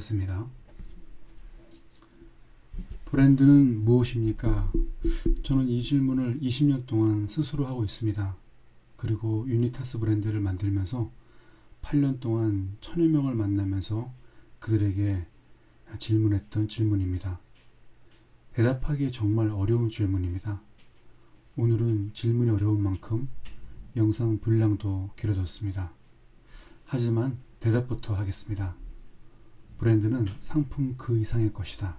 시작하겠습니다. 브랜드는 무엇입니까? 저는 이 질문을 20년 동안 스스로 하고 있습니다. 그리고 유니타스 브랜드를 만들면서 8년 동안 1000여 명을 만나면서 그들에게 질문했던 질문입니다. 대답하기 정말 어려운 질문입니다. 오늘은 질문이 어려운 만큼 영상 분량도 길어졌습니다. 하지만 대답부터 하겠습니다. 브랜드는 상품 그 이상의 것이다.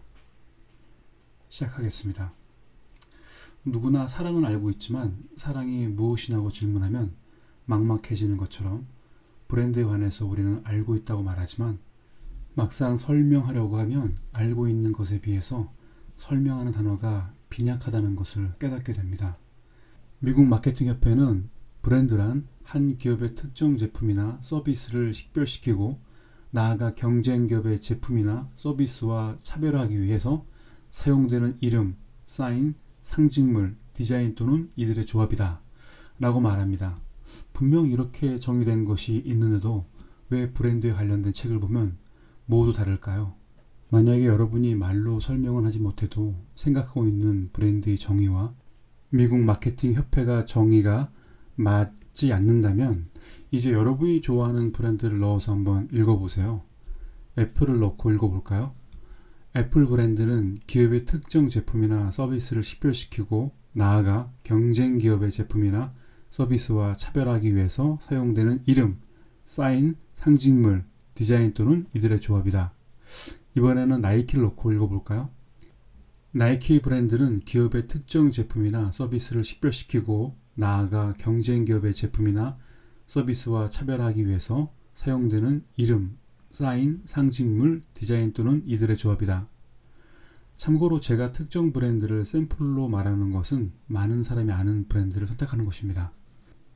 시작하겠습니다. 누구나 사랑은 알고 있지만 사랑이 무엇이냐고 질문하면 막막해지는 것처럼 브랜드에 관해서 우리는 알고 있다고 말하지만 막상 설명하려고 하면 알고 있는 것에 비해서 설명하는 단어가 빈약하다는 것을 깨닫게 됩니다. 미국 마케팅 협회는 브랜드란 한 기업의 특정 제품이나 서비스를 식별시키고 나아가 경쟁 기업의 제품이나 서비스와 차별화하기 위해서 사용되는 이름, 사인, 상징물, 디자인 또는 이들의 조합이다 라고 말합니다. 분명 이렇게 정의된 것이 있는데도 왜 브랜드에 관련된 책을 보면 모두 다를까요? 만약에 여러분이 말로 설명은 하지 못해도 생각하고 있는 브랜드의 정의와 미국 마케팅 협회가 정의가 맞지 않는다면 이제 여러분이 좋아하는 브랜드를 넣어서 한번 읽어보세요. 애플을 넣고 읽어볼까요? 애플 브랜드는 기업의 특정 제품이나 서비스를 식별시키고 나아가 경쟁 기업의 제품이나 서비스와 차별하기 위해서 사용되는 이름, 사인, 상징물, 디자인 또는 이들의 조합이다. 이번에는 나이키를 넣고 읽어볼까요? 나이키 브랜드는 기업의 특정 제품이나 서비스를 식별시키고 나아가 경쟁 기업의 제품이나 서비스와 차별하기 위해서 사용되는 이름, 사인, 상징물, 디자인 또는 이들의 조합이다. 참고로 제가 특정 브랜드를 샘플로 말하는 것은 많은 사람이 아는 브랜드를 선택하는 것입니다.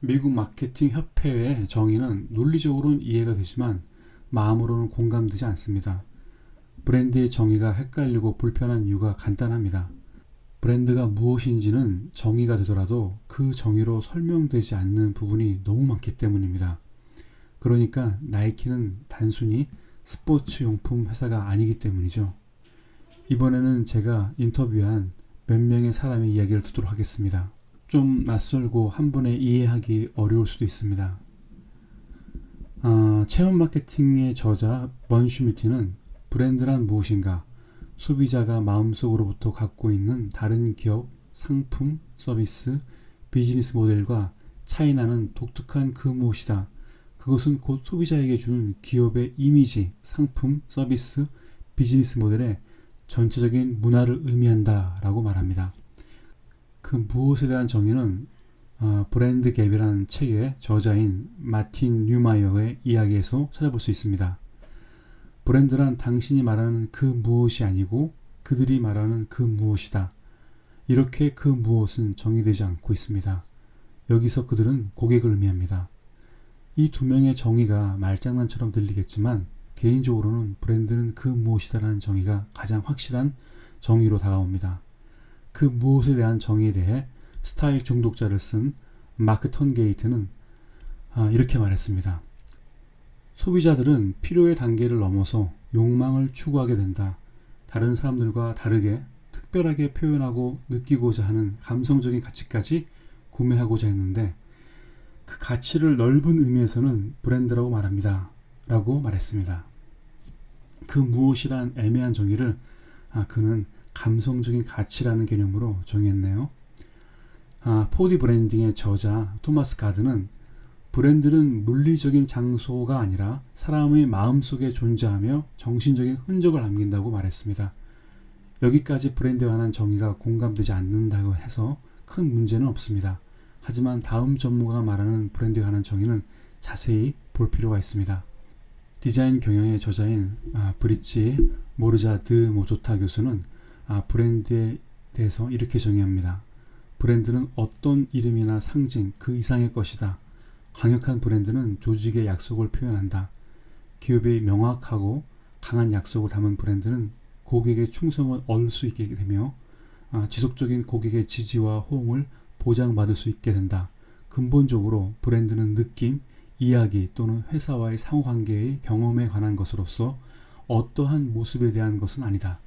미국 마케팅 협회의 정의는 논리적으로는 이해가 되지만 마음으로는 공감되지 않습니다. 브랜드의 정의가 헷갈리고 불편한 이유가 간단합니다. 브랜드가 무엇인지는 정의가 되더라도 그 정의로 설명되지 않는 부분이 너무 많기 때문입니다. 그러니까 나이키는 단순히 스포츠 용품 회사가 아니기 때문이죠. 이번에는 제가 인터뷰한 몇 명의 사람의 이야기를 듣도록 하겠습니다. 좀 낯설고 한 번에 이해하기 어려울 수도 있습니다. 체험 마케팅의 저자 먼슈미티는 브랜드란 무엇인가? 소비자가 마음속으로부터 갖고 있는 다른 기업, 상품, 서비스, 비즈니스 모델과 차이나는 독특한 그 무엇이다. 그것은 곧 소비자에게 주는 기업의 이미지, 상품, 서비스, 비즈니스 모델의 전체적인 문화를 의미한다 라고 말합니다. 그 무엇에 대한 정의는 브랜드 갭이라는 책의 저자인 마틴 뉴마이어의 이야기에서 찾아볼 수 있습니다. 브랜드란 당신이 말하는 그 무엇이 아니고 그들이 말하는 그 무엇이다. 이렇게 그 무엇은 정의되지 않고 있습니다. 여기서 그들은 고객을 의미합니다. 이 두 명의 정의가 말장난처럼 들리겠지만 개인적으로는 브랜드는 그 무엇이다라는 정의가 가장 확실한 정의로 다가옵니다. 그 무엇에 대한 정의에 대해 스타일 중독자를 쓴 마크 턴게이트는 이렇게 말했습니다. 소비자들은 필요의 단계를 넘어서 욕망을 추구하게 된다. 다른 사람들과 다르게 특별하게 표현하고 느끼고자 하는 감성적인 가치까지 구매하고자 했는데 그 가치를 넓은 의미에서는 브랜드라고 말합니다. 라고 말했습니다. 그 무엇이란 애매한 정의를 그는 감성적인 가치라는 개념으로 정의했네요. 4D 브랜딩의 저자 토마스 가드는 브랜드는 물리적인 장소가 아니라 사람의 마음속에 존재하며 정신적인 흔적을 남긴다고 말했습니다. 여기까지 브랜드에 관한 정의가 공감되지 않는다고 해서 큰 문제는 없습니다. 하지만 다음 전문가가 말하는 브랜드에 관한 정의는 자세히 볼 필요가 있습니다. 디자인 경영의 저자인 브릿지 모르자드 모조타 교수는 브랜드에 대해서 이렇게 정의합니다. 브랜드는 어떤 이름이나 상징 그 이상의 것이다. 강력한 브랜드는 조직의 약속을 표현한다. 기업의 명확하고 강한 약속을 담은 브랜드는 고객의 충성을 얻을 수 있게 되며 지속적인 고객의 지지와 호응을 보장받을 수 있게 된다. 근본적으로 브랜드는 느낌, 이야기 또는 회사와의 상호관계의 경험에 관한 것으로서 어떠한 모습에 대한 것은 아니다.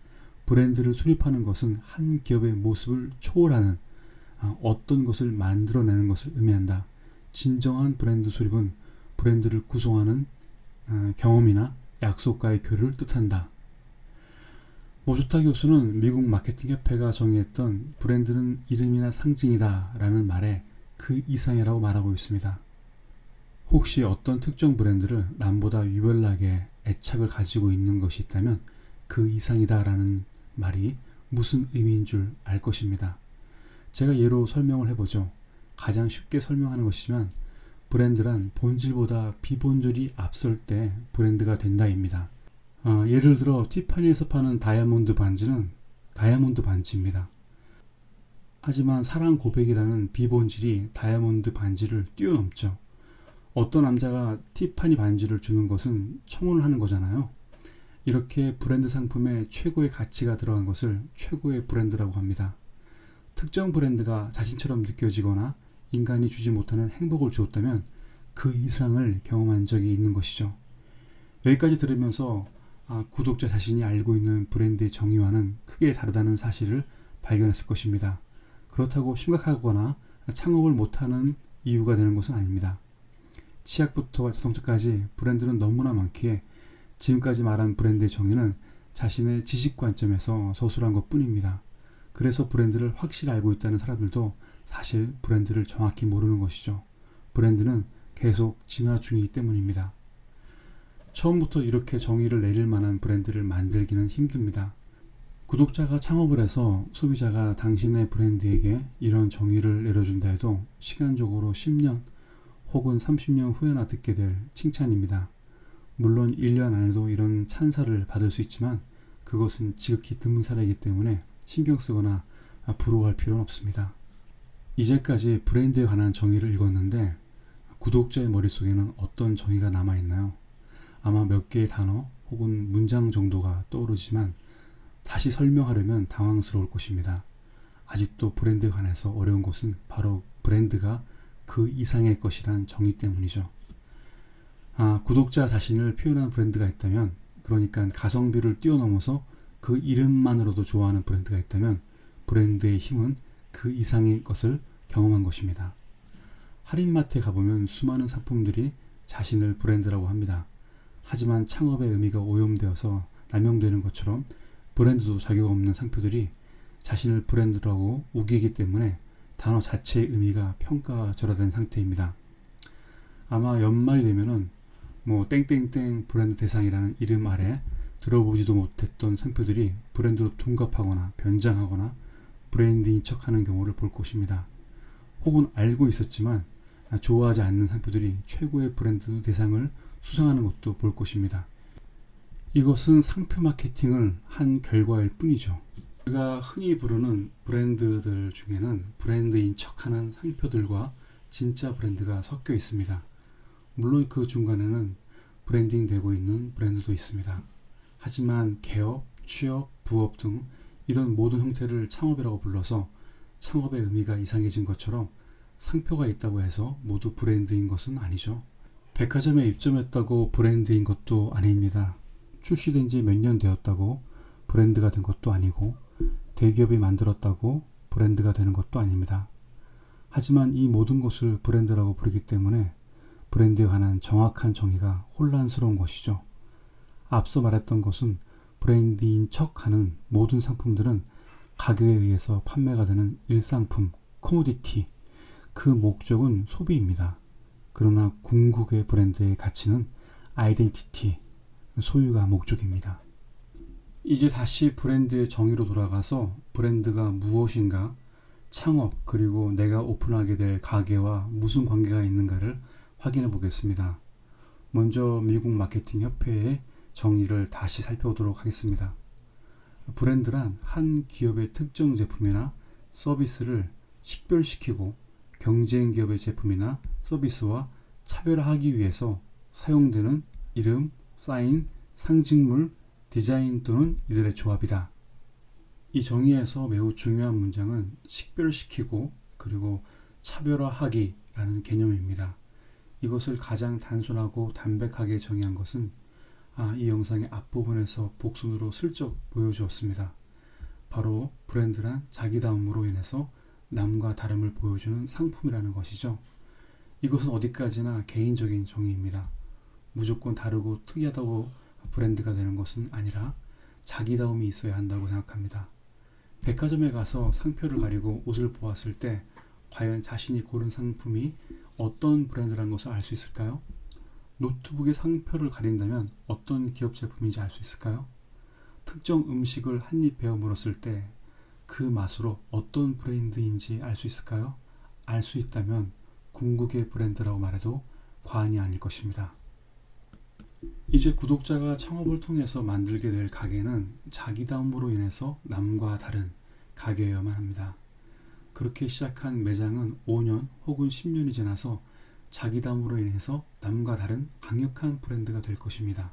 브랜드를 수립하는 것은 한 기업의 모습을 초월하는 어떤 것을 만들어내는 것을 의미한다. 진정한 브랜드 수립은 브랜드를 구성하는 경험이나 약속과의 교류를 뜻한다. 모주타 교수는 미국 마케팅 협회가 정의했던 브랜드는 이름이나 상징이다 라는 말에 그 이상이라고 말하고 있습니다. 혹시 어떤 특정 브랜드를 남보다 유별나게 애착을 가지고 있는 것이 있다면 그 이상이다 라는 말이 무슨 의미인 줄 알 것입니다. 제가 예로 설명을 해보죠. 가장 쉽게 설명하는 것이지만 브랜드란 본질보다 비본질이 앞설 때 브랜드가 된다입니다. 예를 들어 티파니에서 파는 다이아몬드 반지는 다이아몬드 반지입니다. 하지만 사랑 고백이라는 비본질이 다이아몬드 반지를 뛰어넘죠. 어떤 남자가 티파니 반지를 주는 것은 청혼을 하는 거잖아요. 이렇게 브랜드 상품에 최고의 가치가 들어간 것을 최고의 브랜드라고 합니다. 특정 브랜드가 자신처럼 느껴지거나 인간이 주지 못하는 행복을 주었다면 그 이상을 경험한 적이 있는 것이죠. 여기까지 들으면서 구독자 자신이 알고 있는 브랜드의 정의와는 크게 다르다는 사실을 발견했을 것입니다. 그렇다고 심각하거나 창업을 못하는 이유가 되는 것은 아닙니다. 치약부터 자동차까지 브랜드는 너무나 많기에 지금까지 말한 브랜드의 정의는 자신의 지식 관점에서 서술한 것 뿐입니다. 그래서 브랜드를 확실히 알고 있다는 사람들도 사실 브랜드를 정확히 모르는 것이죠. 브랜드는 계속 진화 중이기 때문입니다. 처음부터 이렇게 정의를 내릴 만한 브랜드를 만들기는 힘듭니다. 구독자가 창업을 해서 소비자가 당신의 브랜드에게 이런 정의를 내려준다 해도 시간적으로 10년 혹은 30년 후에나 듣게 될 칭찬입니다. 물론 1년 안에도 이런 찬사를 받을 수 있지만 그것은 지극히 드문 사례이기 때문에 신경 쓰거나 부러워할 필요는 없습니다. 이제까지 브랜드에 관한 정의를 읽었는데 구독자의 머릿속에는 어떤 정의가 남아있나요? 아마 몇 개의 단어 혹은 문장 정도가 떠오르지만 다시 설명하려면 당황스러울 것입니다. 아직도 브랜드에 관해서 어려운 것은 바로 브랜드가 그 이상의 것이란 정의 때문이죠. 구독자 자신을 표현한 브랜드가 있다면, 그러니까 가성비를 뛰어넘어서 그 이름만으로도 좋아하는 브랜드가 있다면 브랜드의 힘은 그 이상의 것을 경험한 것입니다. 할인마트에 가보면 수많은 상품들이 자신을 브랜드라고 합니다. 하지만 창업의 의미가 오염되어서 남용되는 것처럼 브랜드도 자격 없는 상표들이 자신을 브랜드라고 우기기 때문에 단어 자체의 의미가 평가절하된 상태입니다. 아마 연말이 되면은 땡땡땡 브랜드 대상이라는 이름 아래 들어보지도 못했던 상표들이 브랜드로 둔갑하거나 변장하거나 브랜드인 척하는 경우를 볼 것입니다. 혹은 알고 있었지만 좋아하지 않는 상표들이 최고의 브랜드 대상을 수상하는 것도 볼 것입니다. 이것은 상표 마케팅을 한 결과일 뿐이죠. 우리가 흔히 부르는 브랜드들 중에는 브랜드인 척하는 상표들과 진짜 브랜드가 섞여 있습니다. 물론 그 중간에는 브랜딩 되고 있는 브랜드도 있습니다. 하지만 개업, 취업, 부업 등 이런 모든 형태를 창업이라고 불러서 창업의 의미가 이상해진 것처럼 상표가 있다고 해서 모두 브랜드인 것은 아니죠. 백화점에 입점했다고 브랜드인 것도 아닙니다. 출시된 지 몇 년 되었다고 브랜드가 된 것도 아니고 대기업이 만들었다고 브랜드가 되는 것도 아닙니다. 하지만 이 모든 것을 브랜드라고 부르기 때문에 브랜드에 관한 정확한 정의가 혼란스러운 것이죠. 앞서 말했던 것은 브랜드인 척하는 모든 상품들은 가격에 의해서 판매가 되는 일상품, 코모디티, 그 목적은 소비입니다. 그러나 궁극의 브랜드의 가치는 아이덴티티, 소유가 목적입니다. 이제 다시 브랜드의 정의로 돌아가서 브랜드가 무엇인가, 창업 그리고 내가 오픈하게 될 가게와 무슨 관계가 있는가를 확인해 보겠습니다. 먼저 미국 마케팅 협회의 정의를 다시 살펴보도록 하겠습니다. 브랜드란 한 기업의 특정 제품이나 서비스를 식별시키고 경쟁 기업의 제품이나 서비스와 차별화하기 위해서 사용되는 이름, 사인, 상징물, 디자인 또는 이들의 조합이다. 이 정의에서 매우 중요한 문장은 식별시키고 그리고 차별화하기 라는 개념입니다. 이것을 가장 단순하고 담백하게 정의한 것은 이 영상의 앞부분에서 복선으로 슬쩍 보여주었습니다. 바로 브랜드란 자기다움으로 인해서 남과 다름을 보여주는 상품이라는 것이죠. 이것은 어디까지나 개인적인 정의입니다. 무조건 다르고 특이하다고 브랜드가 되는 것은 아니라 자기다움이 있어야 한다고 생각합니다. 백화점에 가서 상표를 가리고 옷을 보았을 때 과연 자신이 고른 상품이 어떤 브랜드라는 것을 알 수 있을까요? 노트북의 상표를 가린다면 어떤 기업 제품인지 알 수 있을까요? 특정 음식을 한 입 베어 물었을 때 그 맛으로 어떤 브랜드인지 알 수 있을까요? 알 수 있다면 궁극의 브랜드라고 말해도 과언이 아닐 것입니다. 이제 구독자가 창업을 통해서 만들게 될 가게는 자기다움으로 인해서 남과 다른 가게여야만 합니다. 그렇게 시작한 매장은 5년 혹은 10년이 지나서 자기다움으로 인해서 남과 다른 강력한 브랜드가 될 것입니다.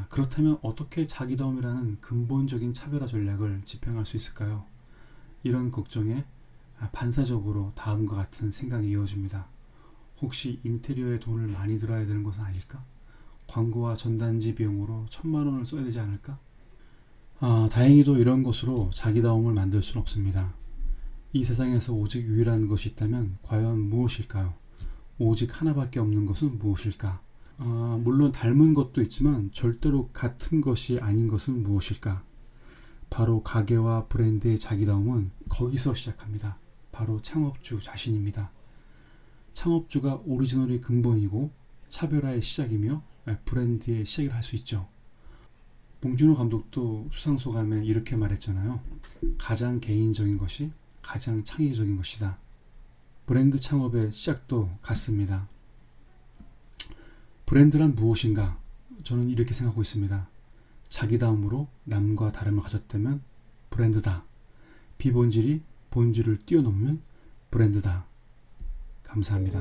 그렇다면 어떻게 자기다움이라는 근본적인 차별화 전략을 집행할 수 있을까요? 이런 걱정에 반사적으로 다음과 같은 생각이 이어집니다. 혹시 인테리어에 돈을 많이 들어야 되는 것은 아닐까? 광고와 전단지 비용으로 1000만 원을 써야 되지 않을까? 다행히도 이런 것으로 자기다움을 만들 수는 없습니다. 이 세상에서 오직 유일한 것이 있다면 과연 무엇일까요? 오직 하나밖에 없는 것은 무엇일까? 물론 닮은 것도 있지만 절대로 같은 것이 아닌 것은 무엇일까? 바로 가게와 브랜드의 자기다움은 거기서 시작합니다. 바로 창업주 자신입니다. 창업주가 오리지널의 근본이고 차별화의 시작이며 브랜드의 시작을 할 수 있죠. 봉준호 감독도 수상소감에 이렇게 말했잖아요. 가장 개인적인 것이 가장 창의적인 것이다. 브랜드 창업의 시작도 같습니다. 브랜드란 무엇인가? 저는 이렇게 생각하고 있습니다. 자기다움으로 남과 다름을 가졌다면 브랜드다. 비본질이 본질을 뛰어넘는 브랜드다. 감사합니다.